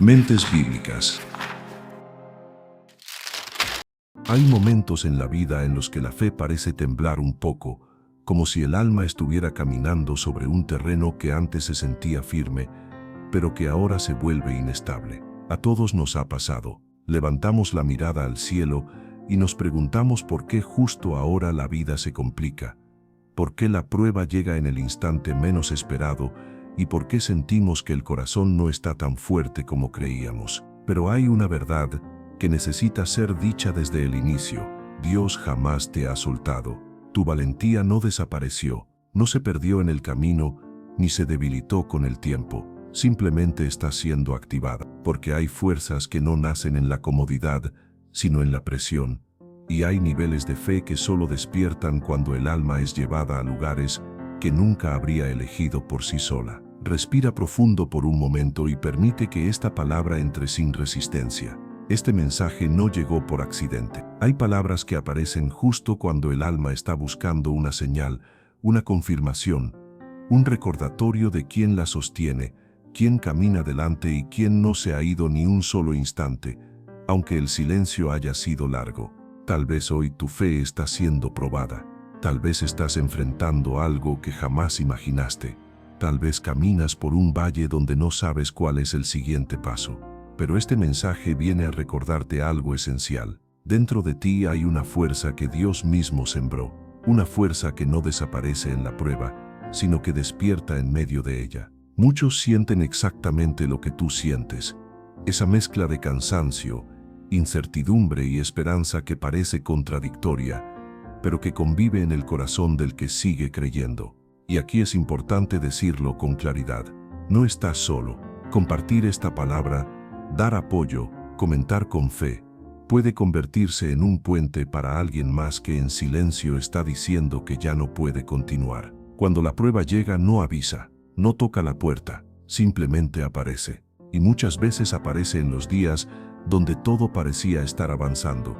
Mentes bíblicas. Hay momentos en la vida en los que la fe parece temblar un poco, como si el alma estuviera caminando sobre un terreno que antes se sentía firme, pero que ahora se vuelve inestable. A todos nos ha pasado. Levantamos la mirada al cielo y nos preguntamos por qué justo ahora la vida se complica, por qué la prueba llega en el instante menos esperado y por qué sentimos que el corazón no está tan fuerte como creíamos. Pero hay una verdad que necesita ser dicha desde el inicio. Dios jamás te ha soltado. Tu valentía no desapareció, no se perdió en el camino, ni se debilitó con el tiempo. Simplemente está siendo activada, porque hay fuerzas que no nacen en la comodidad, sino en la presión. Y hay niveles de fe que solo despiertan cuando el alma es llevada a lugares que nunca habría elegido por sí sola. Respira profundo por un momento y permite que esta palabra entre sin resistencia. Este mensaje no llegó por accidente. Hay palabras que aparecen justo cuando el alma está buscando una señal, una confirmación, un recordatorio de quién la sostiene, quién camina delante y quién no se ha ido ni un solo instante, aunque el silencio haya sido largo. Tal vez hoy tu fe está siendo probada. Tal vez estás enfrentando algo que jamás imaginaste. Tal vez caminas por un valle donde no sabes cuál es el siguiente paso. Pero este mensaje viene a recordarte algo esencial. Dentro de ti hay una fuerza que Dios mismo sembró. Una fuerza que no desaparece en la prueba, sino que despierta en medio de ella. Muchos sienten exactamente lo que tú sientes. Esa mezcla de cansancio, incertidumbre y esperanza que parece contradictoria, pero que convive en el corazón del que sigue creyendo. Y aquí es importante decirlo con claridad. No estás solo. Compartir esta palabra, dar apoyo, comentar con fe, puede convertirse en un puente para alguien más que en silencio está diciendo que ya no puede continuar. Cuando la prueba llega no avisa, no toca la puerta, simplemente aparece. Y muchas veces aparece en los días donde todo parecía estar avanzando.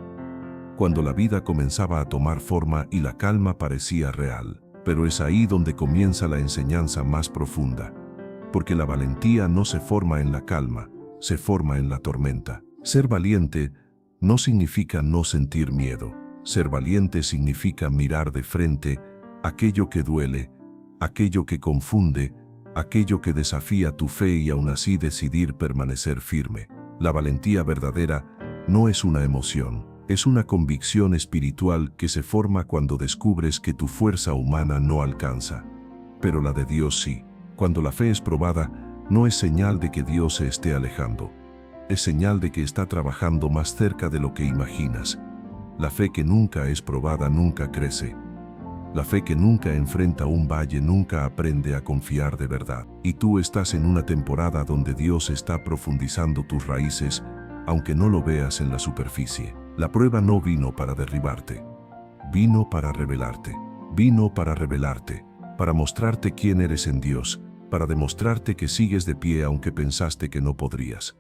Cuando la vida comenzaba a tomar forma y la calma parecía real. Pero es ahí donde comienza la enseñanza más profunda. Porque la valentía no se forma en la calma, se forma en la tormenta. Ser valiente no significa no sentir miedo. Ser valiente significa mirar de frente aquello que duele, aquello que confunde, aquello que desafía tu fe y aún así decidir permanecer firme. La valentía verdadera no es una emoción. Es una convicción espiritual que se forma cuando descubres que tu fuerza humana no alcanza. Pero la de Dios sí. Cuando la fe es probada, no es señal de que Dios se esté alejando. Es señal de que está trabajando más cerca de lo que imaginas. La fe que nunca es probada nunca crece. La fe que nunca enfrenta un valle nunca aprende a confiar de verdad. Y tú estás en una temporada donde Dios está profundizando tus raíces, aunque no lo veas en la superficie. La prueba no vino para derribarte, vino para revelarte. Vino para revelarte, para mostrarte quién eres en Dios, para demostrarte que sigues de pie aunque pensaste que no podrías,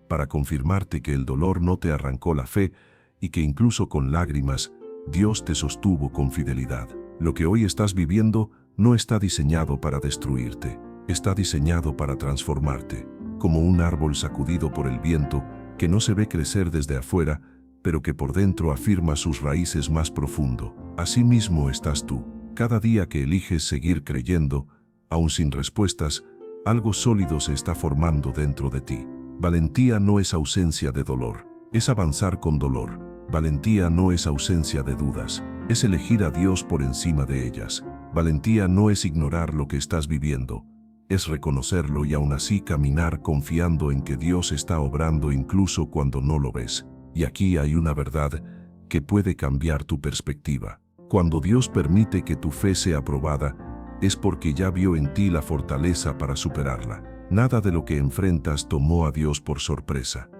para confirmarte que el dolor no te arrancó la fe y que incluso con lágrimas, Dios te sostuvo con fidelidad. Lo que hoy estás viviendo no está diseñado para destruirte, está diseñado para transformarte, como un árbol sacudido por el viento que no se ve crecer desde afuera, pero que por dentro afirma sus raíces más profundo. Así mismo estás tú. Cada día que eliges seguir creyendo, aún sin respuestas, algo sólido se está formando dentro de ti. Valentía no es ausencia de dolor, es avanzar con dolor. Valentía no es ausencia de dudas, es elegir a Dios por encima de ellas. Valentía no es ignorar lo que estás viviendo, es reconocerlo y aún así caminar confiando en que Dios está obrando incluso cuando no lo ves. Y aquí hay una verdad que puede cambiar tu perspectiva. Cuando Dios permite que tu fe sea probada, es porque ya vio en ti la fortaleza para superarla. Nada de lo que enfrentas tomó a Dios por sorpresa.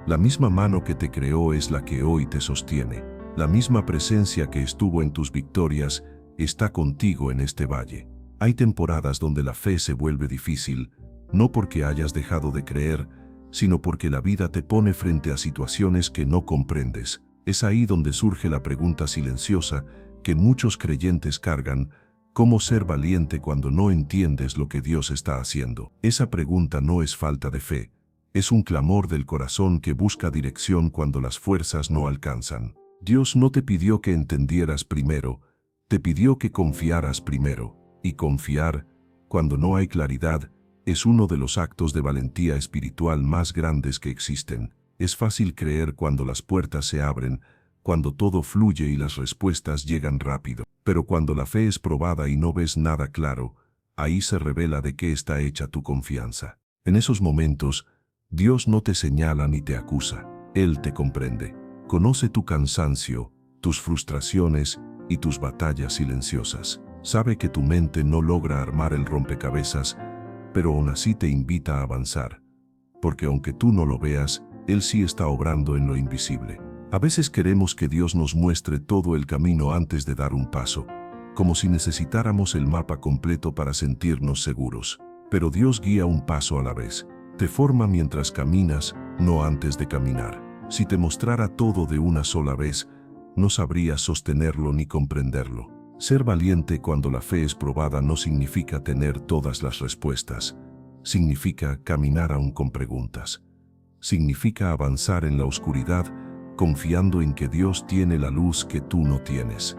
La misma mano que te creó es la que hoy te sostiene. La misma presencia que estuvo en tus victorias está contigo en este valle. Hay temporadas donde la fe se vuelve difícil, no porque hayas dejado de creer, sino porque la vida te pone frente a situaciones que no comprendes. Es ahí donde surge la pregunta silenciosa que muchos creyentes cargan: ¿cómo ser valiente cuando no entiendes lo que Dios está haciendo? Esa pregunta no es falta de fe, Es un clamor del corazón que busca dirección cuando las fuerzas no alcanzan. Dios no te pidió que entendieras primero, te pidió que confiaras primero. Y confiar, cuando no hay claridad, es uno de los actos de valentía espiritual más grandes que existen. Es fácil creer cuando las puertas se abren, cuando todo fluye y las respuestas llegan rápido. Pero cuando la fe es probada y no ves nada claro, ahí se revela de qué está hecha tu confianza. En esos momentos, Dios no te señala ni te acusa. Él te comprende. Conoce tu cansancio, tus frustraciones y tus batallas silenciosas. Sabe que tu mente no logra armar el rompecabezas, pero aún así te invita a avanzar. Porque aunque tú no lo veas, Él sí está obrando en lo invisible. A veces queremos que Dios nos muestre todo el camino antes de dar un paso, como si necesitáramos el mapa completo para sentirnos seguros. Pero Dios guía un paso a la vez. Te forma mientras caminas, no antes de caminar. Si te mostrara todo de una sola vez, no sabrías sostenerlo ni comprenderlo. Ser valiente cuando la fe es probada no significa tener todas las respuestas. Significa caminar aún con preguntas. Significa avanzar en la oscuridad, confiando en que Dios tiene la luz que tú no tienes.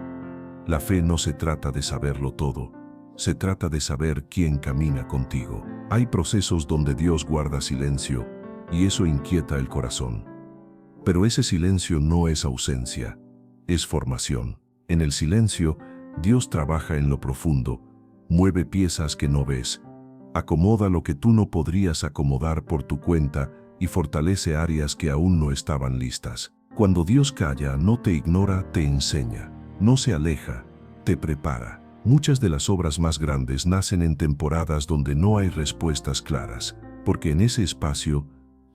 La fe no se trata de saberlo todo, se trata de saber quién camina contigo. Hay procesos donde Dios guarda silencio, y eso inquieta el corazón. Pero ese silencio no es ausencia, es formación. En el silencio, Dios trabaja en lo profundo, mueve piezas que no ves, acomoda lo que tú no podrías acomodar por tu cuenta y fortalece áreas que aún no estaban listas. Cuando Dios calla, no te ignora, te enseña. No se aleja, te prepara. Muchas de las obras más grandes nacen en temporadas donde no hay respuestas claras, porque en ese espacio,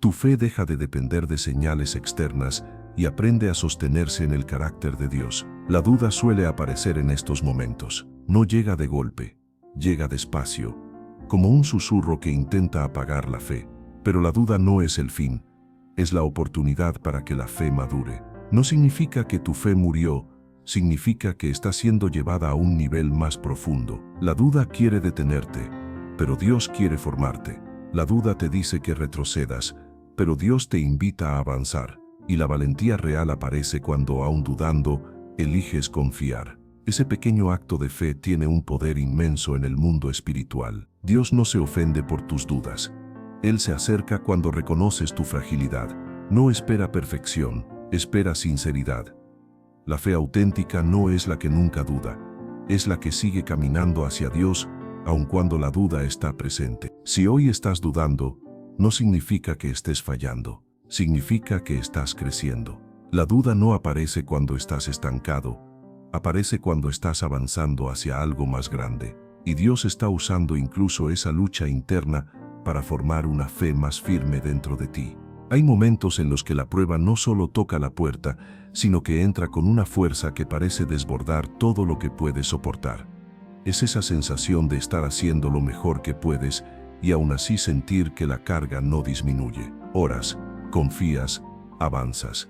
tu fe deja de depender de señales externas y aprende a sostenerse en el carácter de Dios. La duda suele aparecer en estos momentos. No llega de golpe, llega despacio, como un susurro que intenta apagar la fe. Pero la duda no es el fin, es la oportunidad para que la fe madure. No significa que tu fe murió, significa que está siendo llevada a un nivel más profundo. La duda quiere detenerte, pero Dios quiere formarte. La duda te dice que retrocedas, pero Dios te invita a avanzar. Y la valentía real aparece cuando, aún dudando, eliges confiar. Ese pequeño acto de fe tiene un poder inmenso en el mundo espiritual. Dios no se ofende por tus dudas. Él se acerca cuando reconoces tu fragilidad. No espera perfección, espera sinceridad. La fe auténtica no es la que nunca duda, es la que sigue caminando hacia Dios, aun cuando la duda está presente. Si hoy estás dudando, no significa que estés fallando, significa que estás creciendo. La duda no aparece cuando estás estancado, aparece cuando estás avanzando hacia algo más grande. Y Dios está usando incluso esa lucha interna para formar una fe más firme dentro de ti. Hay momentos en los que la prueba no solo toca la puerta, sino que entra con una fuerza que parece desbordar todo lo que puedes soportar. Es esa sensación de estar haciendo lo mejor que puedes y aún así sentir que la carga no disminuye. Oras, confías, avanzas.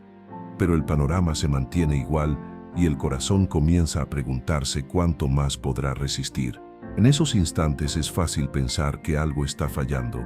Pero el panorama se mantiene igual y el corazón comienza a preguntarse cuánto más podrá resistir. En esos instantes es fácil pensar que algo está fallando,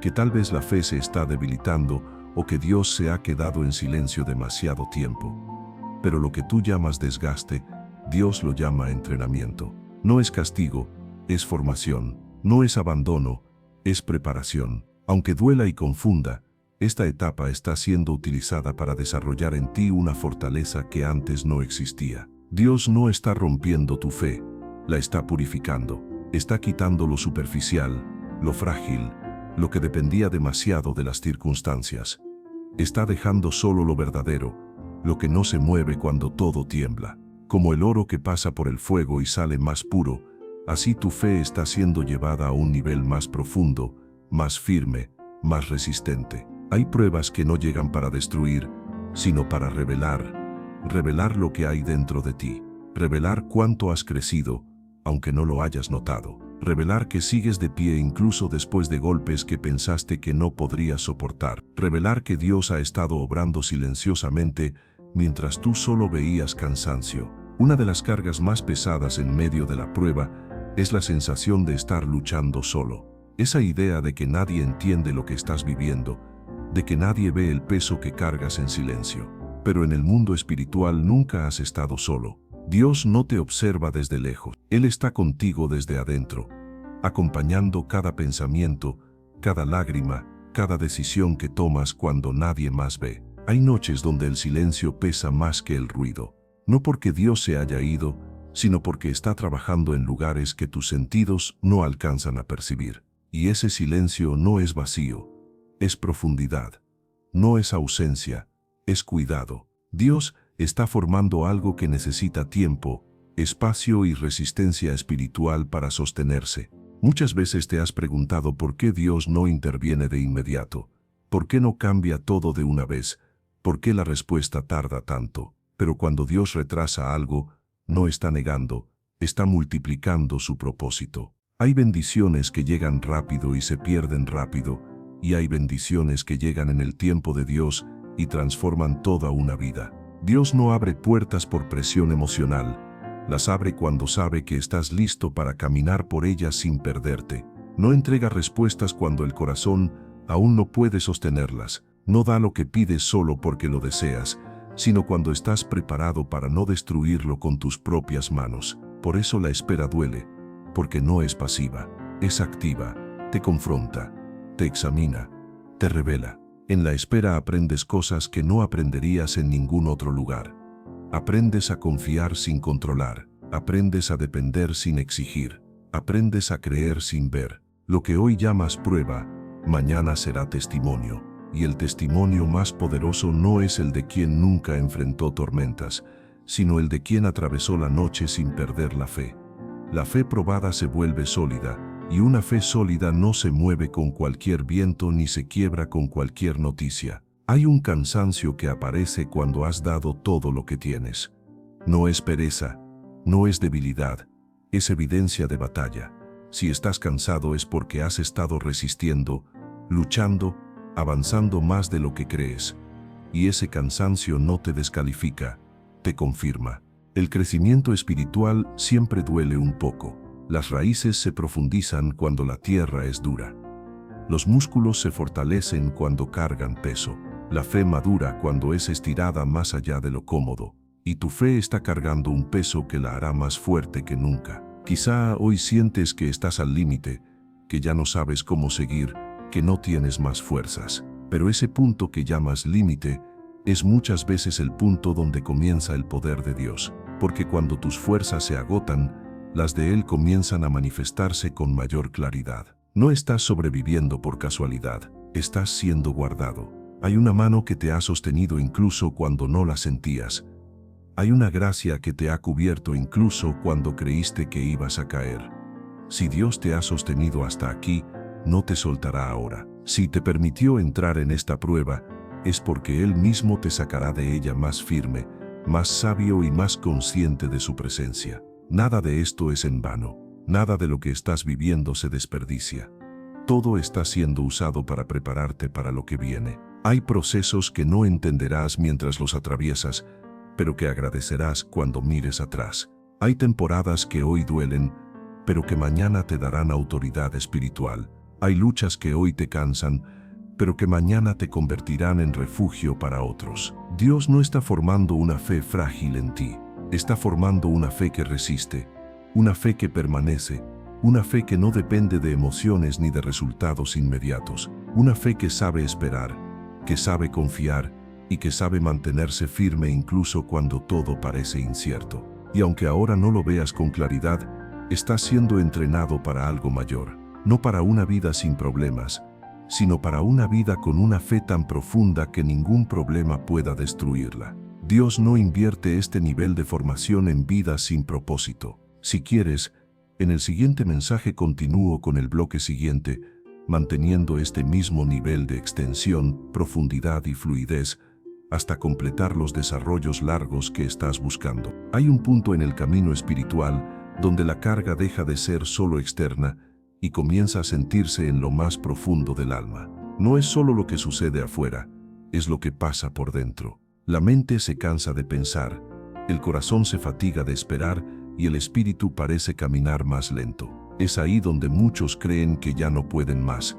que tal vez la fe se está debilitando o que Dios se ha quedado en silencio demasiado tiempo. Pero lo que tú llamas desgaste, Dios lo llama entrenamiento. No es castigo, es formación. No es abandono, es preparación. Aunque duela y confunda, esta etapa está siendo utilizada para desarrollar en ti una fortaleza que antes no existía. Dios no está rompiendo tu fe, la está purificando. Está quitando lo superficial, lo frágil, lo que dependía demasiado de las circunstancias. Está dejando solo lo verdadero, lo que no se mueve cuando todo tiembla. Como el oro que pasa por el fuego y sale más puro, así tu fe está siendo llevada a un nivel más profundo, más firme, más resistente. Hay pruebas que no llegan para destruir, sino para revelar lo que hay dentro de ti, revelar cuánto has crecido, aunque no lo hayas notado, revelar que sigues de pie incluso después de golpes que pensaste que no podrías soportar, revelar que Dios ha estado obrando silenciosamente mientras tú solo veías cansancio. Una de las cargas más pesadas en medio de la prueba es la sensación de estar luchando solo. Esa idea de que nadie entiende lo que estás viviendo, de que nadie ve el peso que cargas en silencio. Pero en el mundo espiritual nunca has estado solo. Dios no te observa desde lejos. Él está contigo desde adentro, acompañando cada pensamiento, cada lágrima, cada decisión que tomas cuando nadie más ve. Hay noches donde el silencio pesa más que el ruido, no porque Dios se haya ido, sino porque está trabajando en lugares que tus sentidos no alcanzan a percibir. Y ese silencio no es vacío, es profundidad. No es ausencia, es cuidado. Dios está formando algo que necesita tiempo, espacio y resistencia espiritual para sostenerse. Muchas veces te has preguntado por qué Dios no interviene de inmediato, por qué no cambia todo de una vez, por qué la respuesta tarda tanto. Pero cuando Dios retrasa algo, no está negando, está multiplicando su propósito. Hay bendiciones que llegan rápido y se pierden rápido, y hay bendiciones que llegan en el tiempo de Dios y transforman toda una vida. Dios no abre puertas por presión emocional, las abre cuando sabe que estás listo para caminar por ellas sin perderte. No entrega respuestas cuando el corazón aún no puede sostenerlas. No da lo que pides solo porque lo deseas, sino cuando estás preparado para no destruirlo con tus propias manos. Por eso la espera duele, porque no es pasiva, es activa, te confronta, te examina, te revela. En la espera aprendes cosas que no aprenderías en ningún otro lugar. Aprendes a confiar sin controlar, aprendes a depender sin exigir, aprendes a creer sin ver. Lo que hoy llamas prueba, mañana será testimonio. Y el testimonio más poderoso no es el de quien nunca enfrentó tormentas, sino el de quien atravesó la noche sin perder la fe. La fe probada se vuelve sólida, y una fe sólida no se mueve con cualquier viento ni se quiebra con cualquier noticia. Hay un cansancio que aparece cuando has dado todo lo que tienes. No es pereza, no es debilidad, es evidencia de batalla. Si estás cansado es porque has estado resistiendo, luchando, avanzando más de lo que crees. Y ese cansancio no te descalifica, te confirma. El crecimiento espiritual siempre duele un poco. Las raíces se profundizan cuando la tierra es dura. Los músculos se fortalecen cuando cargan peso. La fe madura cuando es estirada más allá de lo cómodo. Y tu fe está cargando un peso que la hará más fuerte que nunca. Quizá hoy sientes que estás al límite, que ya no sabes cómo seguir, que no tienes más fuerzas. Pero ese punto que llamas límite es muchas veces el punto donde comienza el poder de Dios. Porque cuando tus fuerzas se agotan, las de Él comienzan a manifestarse con mayor claridad. No estás sobreviviendo por casualidad, estás siendo guardado. Hay una mano que te ha sostenido incluso cuando no la sentías. Hay una gracia que te ha cubierto incluso cuando creíste que ibas a caer. Si Dios te ha sostenido hasta aquí, no te soltará ahora. Si te permitió entrar en esta prueba, es porque Él mismo te sacará de ella más firme, más sabio y más consciente de su presencia. Nada de esto es en vano, nada de lo que estás viviendo se desperdicia. Todo está siendo usado para prepararte para lo que viene. Hay procesos que no entenderás mientras los atraviesas, pero que agradecerás cuando mires atrás. Hay temporadas que hoy duelen, pero que mañana te darán autoridad espiritual. Hay luchas que hoy te cansan, pero que mañana te convertirán en refugio para otros. Dios no está formando una fe frágil en ti, está formando una fe que resiste, una fe que permanece, una fe que no depende de emociones ni de resultados inmediatos, una fe que sabe esperar, que sabe confiar y que sabe mantenerse firme incluso cuando todo parece incierto. Y aunque ahora no lo veas con claridad, estás siendo entrenado para algo mayor, no para una vida sin problemas, sino para una vida con una fe tan profunda que ningún problema pueda destruirla. Dios no invierte este nivel de formación en vidas sin propósito. Si quieres, en el siguiente mensaje continúo con el bloque siguiente, manteniendo este mismo nivel de extensión, profundidad y fluidez, hasta completar los desarrollos largos que estás buscando. Hay un punto en el camino espiritual donde la carga deja de ser solo externa y comienza a sentirse en lo más profundo del alma. No es solo lo que sucede afuera, es lo que pasa por dentro. La mente se cansa de pensar, el corazón se fatiga de esperar y el espíritu parece caminar más lento. Es ahí donde muchos creen que ya no pueden más,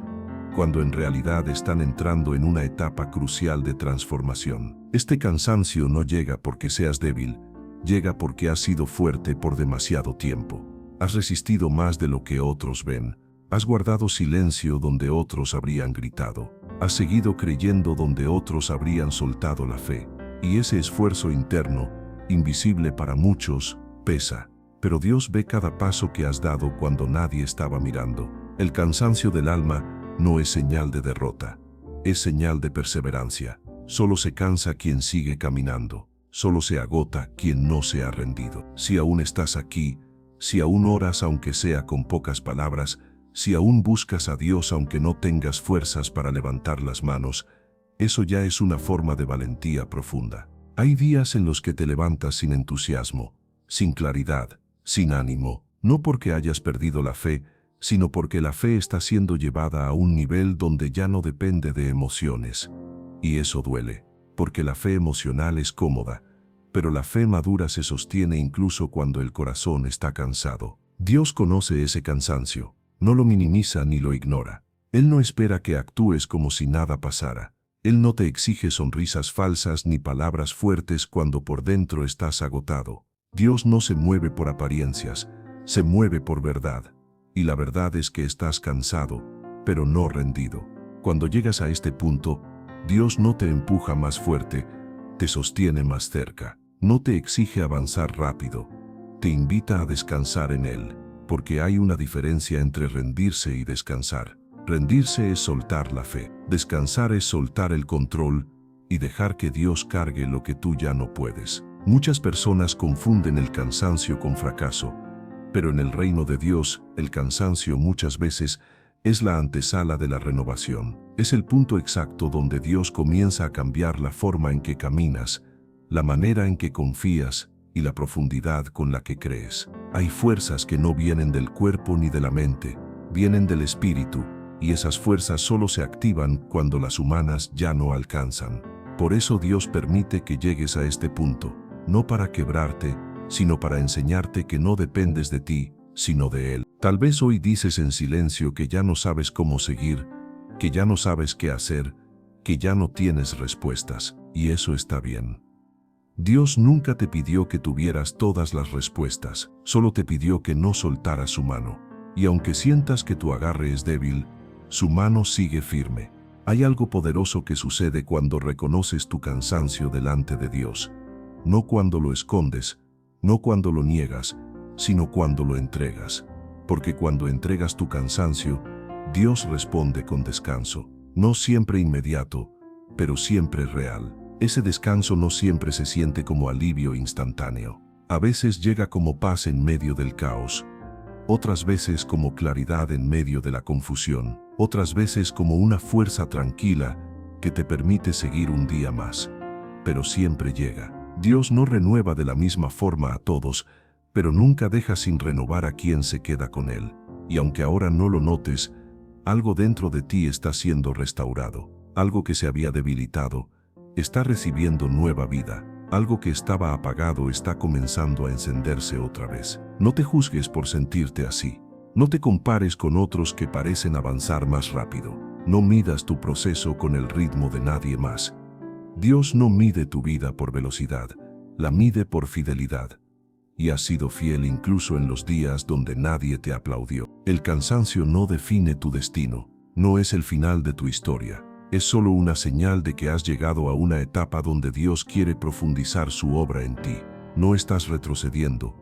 cuando en realidad están entrando en una etapa crucial de transformación. Este cansancio no llega porque seas débil, llega porque has sido fuerte por demasiado tiempo. Has resistido más de lo que otros ven. Has guardado silencio donde otros habrían gritado. Has seguido creyendo donde otros habrían soltado la fe. Y ese esfuerzo interno, invisible para muchos, pesa. Pero Dios ve cada paso que has dado cuando nadie estaba mirando. El cansancio del alma no es señal de derrota, es señal de perseverancia. Solo se cansa quien sigue caminando. Solo se agota quien no se ha rendido. Si aún estás aquí, si aún oras aunque sea con pocas palabras, si aún buscas a Dios aunque no tengas fuerzas para levantar las manos, eso ya es una forma de valentía profunda. Hay días en los que te levantas sin entusiasmo, sin claridad, sin ánimo, no porque hayas perdido la fe, sino porque la fe está siendo llevada a un nivel donde ya no depende de emociones. Y eso duele, porque la fe emocional es cómoda, pero la fe madura se sostiene incluso cuando el corazón está cansado. Dios conoce ese cansancio, no lo minimiza ni lo ignora. Él no espera que actúes como si nada pasara. Él no te exige sonrisas falsas ni palabras fuertes cuando por dentro estás agotado. Dios no se mueve por apariencias, se mueve por verdad. Y la verdad es que estás cansado, pero no rendido. Cuando llegas a este punto, Dios no te empuja más fuerte, te sostiene más cerca. No te exige avanzar rápido, te invita a descansar en Él, porque hay una diferencia entre rendirse y descansar. Rendirse es soltar la fe, descansar es soltar el control y dejar que Dios cargue lo que tú ya no puedes. Muchas personas confunden el cansancio con fracaso, pero en el reino de Dios, el cansancio muchas veces es la antesala de la renovación. Es el punto exacto donde Dios comienza a cambiar la forma en que caminas, la manera en que confías y la profundidad con la que crees. Hay fuerzas que no vienen del cuerpo ni de la mente, vienen del espíritu, y esas fuerzas solo se activan cuando las humanas ya no alcanzan. Por eso Dios permite que llegues a este punto, no para quebrarte, sino para enseñarte que no dependes de ti, sino de Él. Tal vez hoy dices en silencio que ya no sabes cómo seguir, que ya no sabes qué hacer, que ya no tienes respuestas, y eso está bien. Dios nunca te pidió que tuvieras todas las respuestas, solo te pidió que no soltaras su mano. Y aunque sientas que tu agarre es débil, su mano sigue firme. Hay algo poderoso que sucede cuando reconoces tu cansancio delante de Dios. No cuando lo escondes, no cuando lo niegas, sino cuando lo entregas. Porque cuando entregas tu cansancio, Dios responde con descanso. No siempre inmediato, pero siempre real. Ese descanso no siempre se siente como alivio instantáneo. A veces llega como paz en medio del caos. Otras veces como claridad en medio de la confusión. Otras veces como una fuerza tranquila que te permite seguir un día más. Pero siempre llega. Dios no renueva de la misma forma a todos, pero nunca deja sin renovar a quien se queda con Él. Y aunque ahora no lo notes, algo dentro de ti está siendo restaurado. Algo que se había debilitado está recibiendo nueva vida. Algo que estaba apagado está comenzando a encenderse otra vez. No te juzgues por sentirte así. No te compares con otros que parecen avanzar más rápido. No midas tu proceso con el ritmo de nadie más. Dios no mide tu vida por velocidad, la mide por fidelidad. Y has sido fiel incluso en los días donde nadie te aplaudió. El cansancio no define tu destino, no es el final de tu historia. Es solo una señal de que has llegado a una etapa donde Dios quiere profundizar su obra en ti. No estás retrocediendo,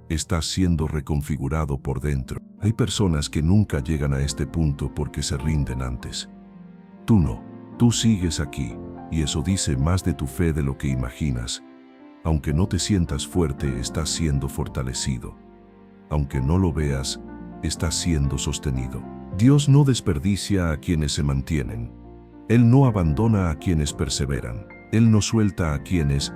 estás siendo reconfigurado por dentro. Hay personas que nunca llegan a este punto porque se rinden antes. Tú no, tú sigues aquí, y eso dice más de tu fe de lo que imaginas. Aunque no te sientas fuerte, estás siendo fortalecido. Aunque no lo veas, estás siendo sostenido. Dios no desperdicia a quienes se mantienen. Él no abandona a quienes perseveran. Él no suelta a quienes,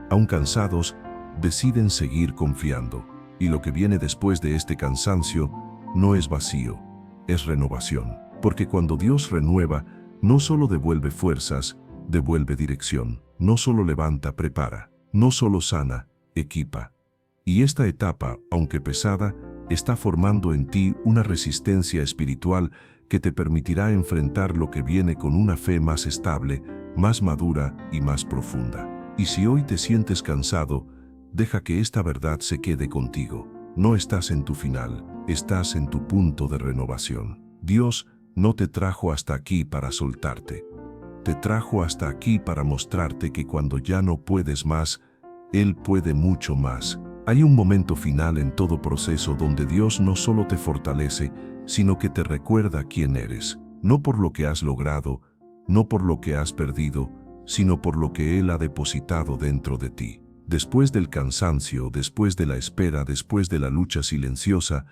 aun cansados, deciden seguir confiando. Y lo que viene después de este cansancio no es vacío, es renovación. Porque cuando Dios renueva, no solo devuelve fuerzas, devuelve dirección. No solo levanta, prepara. No solo sana, equipa. Y esta etapa, aunque pesada, está formando en ti una resistencia espiritual que te permitirá enfrentar lo que viene con una fe más estable, más madura y más profunda. Y si hoy te sientes cansado, deja que esta verdad se quede contigo. No estás en tu final, estás en tu punto de renovación. Dios no te trajo hasta aquí para soltarte. Te trajo hasta aquí para mostrarte que cuando ya no puedes más, Él puede mucho más. Hay un momento final en todo proceso donde Dios no solo te fortalece, sino que te recuerda quién eres. No por lo que has logrado, no por lo que has perdido, sino por lo que Él ha depositado dentro de ti. Después del cansancio, después de la espera, después de la lucha silenciosa,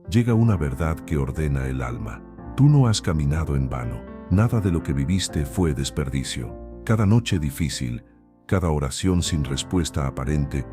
llega una verdad que ordena el alma. Tú no has caminado en vano. Nada de lo que viviste fue desperdicio. Cada noche difícil, cada oración sin respuesta aparente,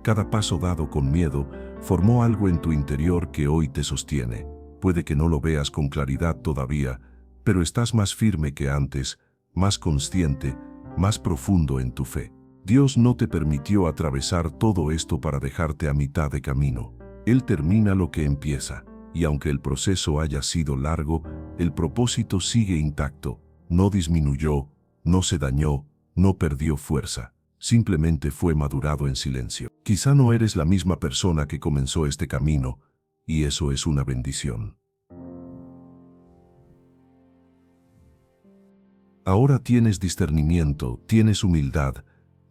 cada paso dado con miedo, formó algo en tu interior que hoy te sostiene. Puede que no lo veas con claridad todavía, pero estás más firme que antes, más consciente, más profundo en tu fe. Dios no te permitió atravesar todo esto para dejarte a mitad de camino. Él termina lo que empieza, y aunque el proceso haya sido largo, el propósito sigue intacto. No disminuyó, no se dañó, no perdió fuerza. Simplemente fue madurado en silencio. Quizá no eres la misma persona que comenzó este camino, y eso es una bendición. Ahora tienes discernimiento, tienes humildad,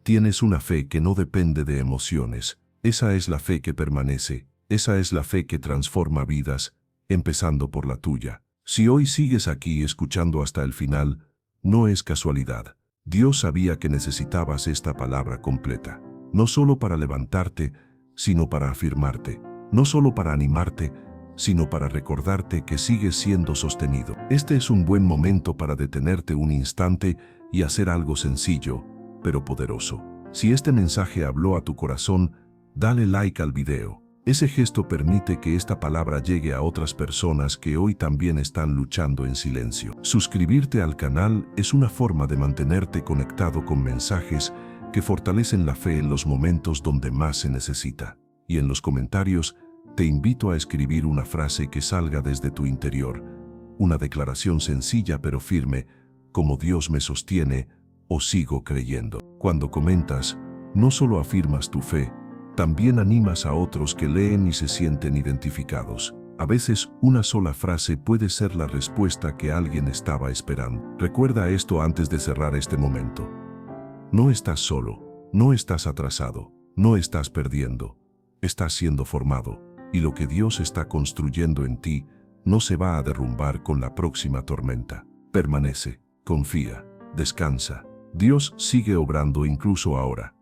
tienes una fe que no depende de emociones. Esa es la fe que permanece, esa es la fe que transforma vidas, empezando por la tuya. Si hoy sigues aquí escuchando hasta el final, no es casualidad. Dios sabía que necesitabas esta palabra completa, no solo para levantarte, sino para afirmarte, no solo para animarte, sino para recordarte que sigues siendo sostenido. Este es un buen momento para detenerte un instante y hacer algo sencillo, pero poderoso. Si este mensaje habló a tu corazón, dale like al video. Ese gesto permite que esta palabra llegue a otras personas que hoy también están luchando en silencio. Suscribirte al canal es una forma de mantenerte conectado con mensajes que fortalecen la fe en los momentos donde más se necesita. Y en los comentarios, te invito a escribir una frase que salga desde tu interior, una declaración sencilla pero firme, como Dios me sostiene o sigo creyendo. Cuando comentas, no solo afirmas tu fe, también animas a otros que leen y se sienten identificados. A veces, una sola frase puede ser la respuesta que alguien estaba esperando. Recuerda esto antes de cerrar este momento. No estás solo, no estás atrasado, no estás perdiendo. Estás siendo formado, y lo que Dios está construyendo en ti no se va a derrumbar con la próxima tormenta. Permanece, confía, descansa. Dios sigue obrando incluso ahora.